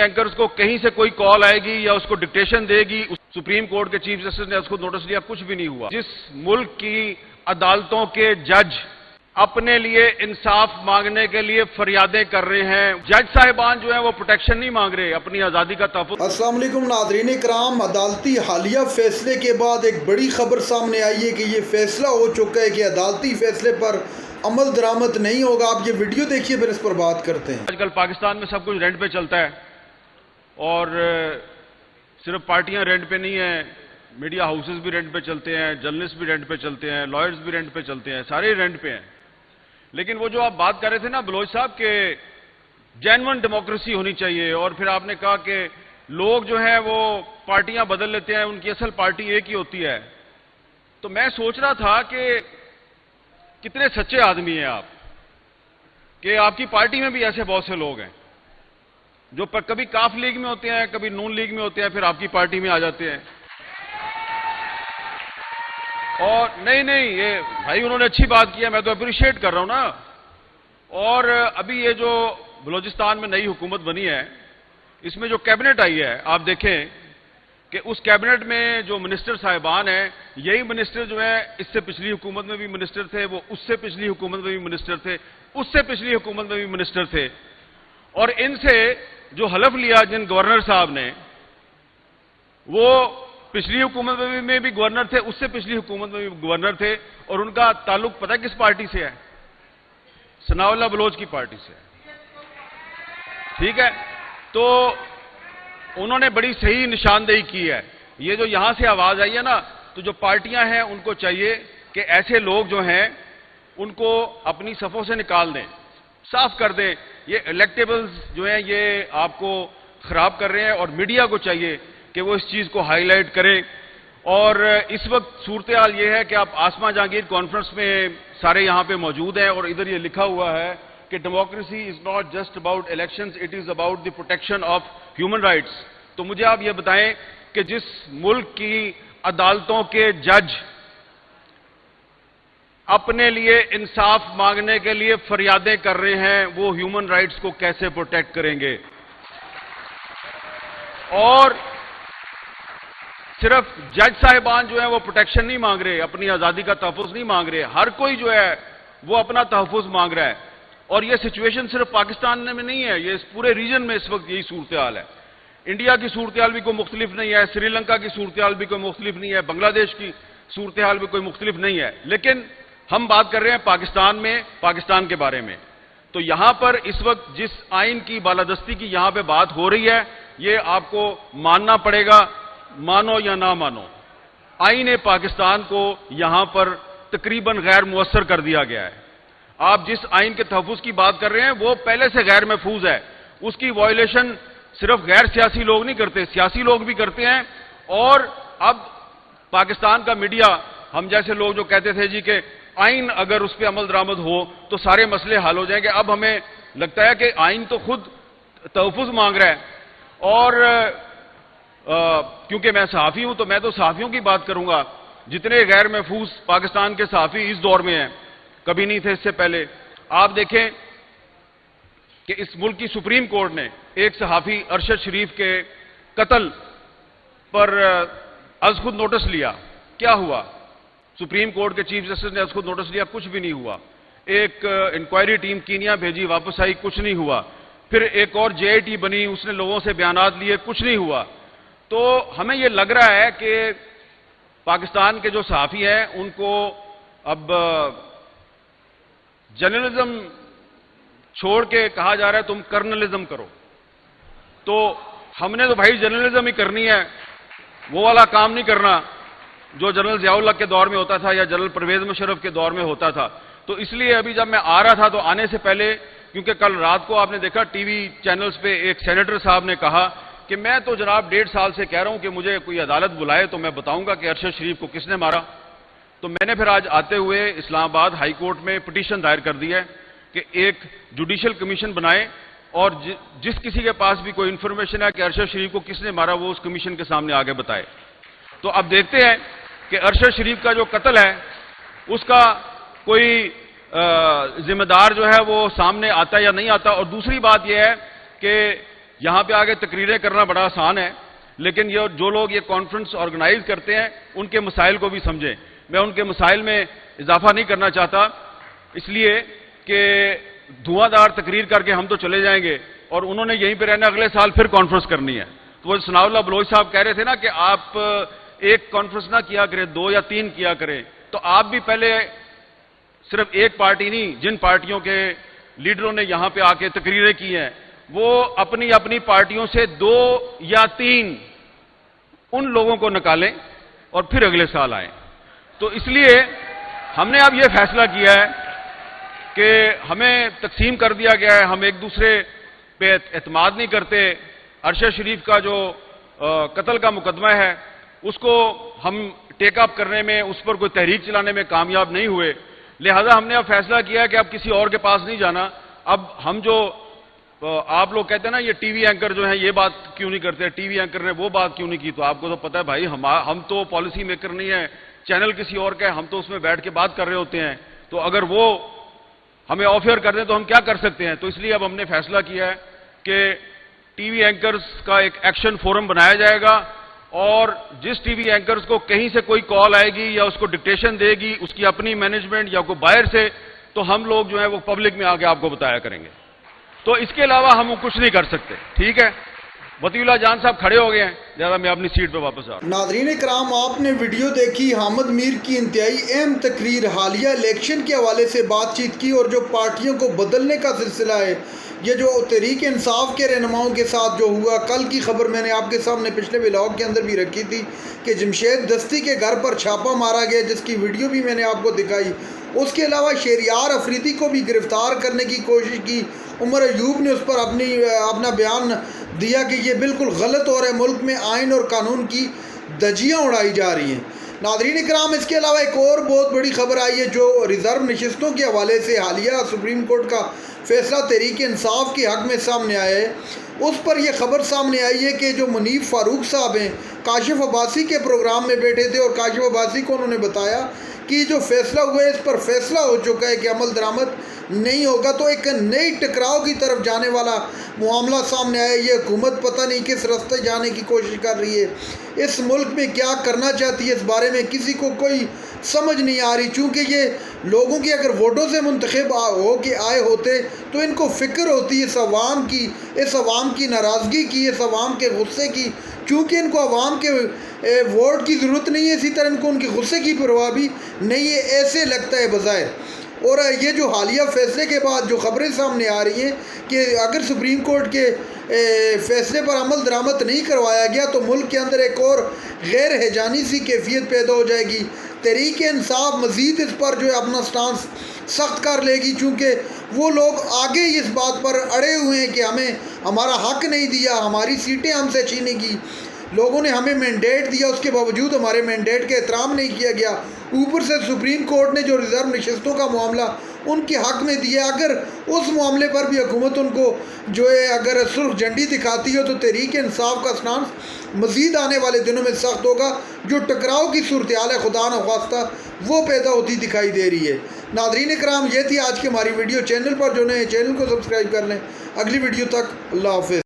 Anchors کو کہیں سے کوئی کال آئے گی یا اس کو ڈکٹیشن دے گی. سپریم کورٹ کے چیف جسٹس نے اس کو نوٹس لیا, کچھ بھی نہیں ہوا. جس ملک کی عدالتوں کے جج اپنے لیے انصاف مانگنے کے لیے فریادیں کر رہے ہیں, جج صاحبان جو ہیں وہ پروٹیکشن نہیں مانگ رہے, اپنی آزادی کا تحفظ. السلام علیکم ناظرین کرام, عدالتی حالیہ فیصلے کے بعد ایک بڑی خبر سامنے آئی ہے کہ یہ فیصلہ ہو چکا ہے کہ عدالتی فیصلے پر عمل درآمد نہیں ہوگا. آپ یہ ویڈیو دیکھیے پھر اس پر بات کرتے ہیں. آج کل پاکستان میں سب کچھ رینٹ پہ چلتا ہے, اور صرف پارٹیاں رینٹ پہ نہیں ہیں, میڈیا ہاؤسز بھی رینٹ پہ چلتے ہیں, جرنلسٹ بھی رینٹ پہ چلتے ہیں, لائرز بھی رینٹ پہ چلتے ہیں, سارے رینٹ پہ ہیں. لیکن وہ جو آپ بات کر رہے تھے نا بلوچ صاحب کہ جینون ڈیموکریسی ہونی چاہیے, اور پھر آپ نے کہا کہ لوگ جو ہیں وہ پارٹیاں بدل لیتے ہیں, ان کی اصل پارٹی ایک ہی ہوتی ہے. تو میں سوچ رہا تھا کہ کتنے سچے آدمی ہیں آپ, کہ آپ کی پارٹی میں بھی ایسے بہت سے لوگ ہیں جو کبھی کاف لیگ میں ہوتے ہیں, کبھی نون لیگ میں ہوتے ہیں, پھر آپ کی پارٹی میں آ جاتے ہیں. اور نہیں یہ بھائی انہوں نے اچھی بات کی ہے, میں تو اپریشیٹ کر رہا ہوں نا. اور ابھی یہ جو بلوچستان میں نئی حکومت بنی ہے, اس میں جو کیبنٹ آئی ہے, آپ دیکھیں کہ اس کیبنٹ میں جو منسٹر صاحبان ہیں, یہی منسٹر جو ہیں اس سے پچھلی حکومت میں بھی منسٹر تھے, وہ اس سے پچھلی حکومت میں بھی منسٹر تھے, اس سے پچھلی حکومت میں بھی منسٹر تھے. اور ان سے جو حلف لیا جن گورنر صاحب نے, وہ پچھلی حکومت میں بھی گورنر تھے, اس سے پچھلی حکومت میں بھی گورنر تھے, اور ان کا تعلق پتہ کس پارٹی سے ہے؟ ثناء اللہ بلوچ کی پارٹی سے. ٹھیک ہے, تو انہوں نے بڑی صحیح نشاندہی کی ہے. یہ جو یہاں سے آواز آئی ہے نا, تو جو پارٹیاں ہیں ان کو چاہیے کہ ایسے لوگ جو ہیں ان کو اپنی صفوں سے نکال دیں, صاف کر دیں. یہ الیکٹیبلز جو ہیں یہ آپ کو خراب کر رہے ہیں, اور میڈیا کو چاہیے کہ وہ اس چیز کو ہائی لائٹ کریں. اور اس وقت صورتحال یہ ہے کہ آپ آسما جہانگیر کانفرنس میں سارے یہاں پہ موجود ہیں, اور ادھر یہ لکھا ہوا ہے کہ democracy is not just about elections, it is about the protection of human rights. تو مجھے آپ یہ بتائیں کہ جس ملک کی عدالتوں کے جج اپنے لیے انصاف مانگنے کے لیے فریادیں کر رہے ہیں, وہ ہیومن رائٹس کو کیسے پروٹیکٹ کریں گے؟ اور صرف جج صاحبان جو ہیں وہ پروٹیکشن نہیں مانگ رہے, اپنی آزادی کا تحفظ نہیں مانگ رہے, ہر کوئی جو ہے وہ اپنا تحفظ مانگ رہا ہے. اور یہ سچویشن صرف پاکستان میں نہیں ہے, یہ اس پورے ریجن میں اس وقت یہی صورتحال ہے. انڈیا کی صورتحال بھی کوئی مختلف نہیں ہے, سری لنکا کی صورتحال بھی کوئی مختلف نہیں ہے, بنگلہ دیش کی صورتحال بھی کوئی مختلف نہیں ہے. لیکن ہم بات کر رہے ہیں پاکستان میں, پاکستان کے بارے میں. تو یہاں پر اس وقت جس آئین کی بالادستی کی یہاں پہ بات ہو رہی ہے, یہ آپ کو ماننا پڑے گا, مانو یا نہ مانو. آئین پاکستان کو یہاں پر تقریباً غیر مؤثر کر دیا گیا ہے. آپ جس آئین کے تحفظ کی بات کر رہے ہیں وہ پہلے سے غیر محفوظ ہے. اس کی وائلیشن صرف غیر سیاسی لوگ نہیں کرتے, سیاسی لوگ بھی کرتے ہیں. اور اب پاکستان کا میڈیا, ہم جیسے لوگ جو کہتے تھے جی کہ آئین اگر اس پہ عمل درآمد ہو تو سارے مسئلے حل ہو جائیں گے, اب ہمیں لگتا ہے کہ آئین تو خود تحفظ مانگ رہا ہے. اور کیونکہ میں صحافی ہوں تو میں تو صحافیوں کی بات کروں گا. جتنے غیر محفوظ پاکستان کے صحافی اس دور میں ہیں, کبھی نہیں تھے اس سے پہلے. آپ دیکھیں کہ اس ملک کی سپریم کورٹ نے ایک صحافی ارشد شریف کے قتل پر از خود نوٹس لیا. کیا ہوا؟ سپریم کورٹ کے چیف جسٹس نے از خود نوٹس لیا, کچھ بھی نہیں ہوا. ایک انکوائری ٹیم کینیا بھیجی, واپس آئی, کچھ نہیں ہوا. پھر ایک اور جے آئی ٹی بنی, اس نے لوگوں سے بیانات لیے, کچھ نہیں ہوا. تو ہمیں یہ لگ رہا ہے کہ پاکستان کے جو صحافی ہیں ان کو اب جرنلزم چھوڑ کے کہا جا رہا ہے تم کرنلزم کرو. تو ہم نے تو بھائی جرنلزم ہی کرنی ہے, وہ والا کام نہیں کرنا جو جنرل ضیاء اللہ کے دور میں ہوتا تھا یا جنرل پرویز مشرف کے دور میں ہوتا تھا. تو اس لیے ابھی جب میں آ رہا تھا تو آنے سے پہلے, کیونکہ کل رات کو آپ نے دیکھا ٹی وی چینلز پہ ایک سینیٹر صاحب نے کہا کہ میں تو جناب 1.5 سال سے کہہ رہا ہوں کہ مجھے کوئی عدالت بلائے تو میں بتاؤں گا کہ ارشد شریف کو کس نے مارا. تو میں نے پھر آج آتے ہوئے اسلام آباد ہائی کورٹ میں پٹیشن دائر کر دی ہے کہ ایک جوڈیشل کمیشن بنائے, اور جس کسی کے پاس بھی کوئی انفارمیشن ہے کہ ارشد شریف کو کس نے مارا وہ اس کمیشن کے سامنے آگے بتائے. تو اب دیکھتے ہیں کہ ارشد شریف کا جو قتل ہے اس کا کوئی ذمہ دار جو ہے وہ سامنے آتا یا نہیں آتا. اور دوسری بات یہ ہے کہ یہاں پہ آگے تقریریں کرنا بڑا آسان ہے، لیکن یہ جو لوگ یہ کانفرنس آرگنائز کرتے ہیں ان کے مسائل کو بھی سمجھیں. میں ان کے مسائل میں اضافہ نہیں کرنا چاہتا، اس لیے کہ دھواں دار تقریر کر کے ہم تو چلے جائیں گے اور انہوں نے یہیں پہ رہنا، اگلے سال پھر کانفرنس کرنی ہے. تو وہ ثناء اللہ بلوچ صاحب کہہ رہے تھے نا کہ آپ ایک کانفرنس نہ کیا کریں، 2 یا 3 کیا کریں. تو آپ بھی پہلے صرف ایک پارٹی نہیں، جن پارٹیوں کے لیڈروں نے یہاں پہ آ کے تقریریں کی ہیں وہ اپنی اپنی پارٹیوں سے 2 یا 3 ان لوگوں کو نکالیں اور پھر اگلے سال آئیں. تو اس لیے ہم نے اب یہ فیصلہ کیا ہے کہ ہمیں تقسیم کر دیا گیا ہے، ہم ایک دوسرے پہ اعتماد نہیں کرتے. عرشہ شریف کا جو قتل کا مقدمہ ہے اس کو ہم ٹیک اپ کرنے میں، اس پر کوئی تحریک چلانے میں کامیاب نہیں ہوئے، لہذا ہم نے اب فیصلہ کیا ہے کہ اب کسی اور کے پاس نہیں جانا. اب ہم جو آپ لوگ کہتے ہیں نا یہ ٹی وی اینکر جو ہیں یہ بات کیوں نہیں کرتے، ٹی وی اینکر نے وہ بات کیوں نہیں کی، تو آپ کو تو پتہ ہے بھائی ہم تو پالیسی میکر نہیں ہیں، چینل کسی اور کا ہے، ہم تو اس میں بیٹھ کے بات کر رہے ہوتے ہیں. تو اگر وہ ہمیں آف ایئر کر دیں تو ہم کیا کر سکتے ہیں. تو اس لیے اب ہم نے فیصلہ کیا ہے کہ ٹی وی اینکرز کا ایک ایکشن فورم بنایا جائے گا، اور جس ٹی وی اینکرز کو کہیں سے کوئی کال آئے گی یا اس کو ڈکٹیشن دے گی اس کی اپنی مینجمنٹ یا کوئی باہر سے، تو ہم لوگ جو ہے وہ پبلک میں آ کے آپ کو بتایا کریں گے. تو اس کے علاوہ ہم کچھ نہیں کر سکتے. ٹھیک ہے، وطی اللہ جان صاحب کھڑے ہو گئے ہیں، لہٰذا میں اپنی سیٹ پہ واپس آ رہا ہوں. ناظرین کرام، آپ نے ویڈیو دیکھی حامد میر کی انتہائی اہم تقریر حالیہ الیکشن کے حوالے سے بات چیت کی، اور جو پارٹیوں کو بدلنے کا سلسلہ ہے، یہ جو تحریک انصاف کے رہنماؤں کے ساتھ جو ہوا، کل کی خبر میں نے آپ کے سامنے پچھلے ولاگ کے اندر بھی رکھی تھی کہ جمشید دستی کے گھر پر چھاپا مارا گیا، جس کی ویڈیو بھی میں نے آپ کو دکھائی. اس کے علاوہ شہریار افریدی کو بھی گرفتار کرنے کی کوشش کی. عمر ایوب نے اس پر اپنا بیان دیا کہ یہ بالکل غلط ہو رہا ہے، ملک میں آئین اور قانون کی دھجیاں اڑائی جا رہی ہیں. ناظرین کرام، اس کے علاوہ ایک اور بہت بڑی خبر آئی ہے جو ریزرو نشستوں کے حوالے سے حالیہ سپریم کورٹ کا فیصلہ تحریک انصاف کے حق میں سامنے آیا ہے. اس پر یہ خبر سامنے آئی ہے کہ جو منیف فاروق صاحب ہیں کاشف عباسی کے پروگرام میں بیٹھے تھے، اور کاشف عباسی کو انہوں نے بتایا کہ جو فیصلہ ہوا ہے اس پر فیصلہ ہو چکا ہے کہ عمل درآمد نہیں ہوگا. تو ایک نئی ٹکراؤ کی طرف جانے والا معاملہ سامنے آیا. یہ حکومت پتہ نہیں کس راستے جانے کی کوشش کر رہی ہے، اس ملک میں کیا کرنا چاہتی ہے، اس بارے میں کسی کو کوئی سمجھ نہیں آ رہی. چونکہ یہ لوگوں کی اگر ووٹوں سے منتخب ہو کے آئے ہوتے تو ان کو فکر ہوتی ہے اس عوام کی ناراضگی کی، اس عوام کے غصے کی. چونکہ ان کو عوام کے ووٹ کی ضرورت نہیں ہے، اسی طرح ان کو ان کے غصے کی پرواہ بھی نہیں ہے، ایسے لگتا ہے بظاہر. اور یہ جو حالیہ فیصلے کے بعد جو خبریں سامنے آ رہی ہیں کہ اگر سپریم کورٹ کے فیصلے پر عمل درآمد نہیں کروایا گیا تو ملک کے اندر ایک اور غیر ہیجانی سی کیفیت پیدا ہو جائے گی. تحریک انصاف مزید اس پر جو ہے اپنا سٹانس سخت کر لے گی، چونکہ وہ لوگ آگے اس بات پر اڑے ہوئے ہیں کہ ہمیں ہمارا حق نہیں دیا، ہماری سیٹیں ہم سے چھینی گی. لوگوں نے ہمیں مینڈیٹ دیا، اس کے باوجود ہمارے مینڈیٹ کا احترام نہیں کیا گیا. اوپر سے سپریم کورٹ نے جو ریزرو نشستوں کا معاملہ ان کے حق میں دیا، اگر اس معاملے پر بھی حکومت ان کو جو ہے اگر سرخ جھنڈی دکھاتی ہو تو تحریک انصاف کا سٹانس مزید آنے والے دنوں میں سخت ہوگا. جو ٹکراؤ کی صورتحال ہے خدا نخواستہ وہ پیدا ہوتی دکھائی دے رہی ہے. ناظرین کرام، یہ تھی آج کی ہماری ویڈیو. چینل پر جو نئے چینل کو سبسکرائب کر لیں. اگلی ویڈیو تک اللہ حافظ.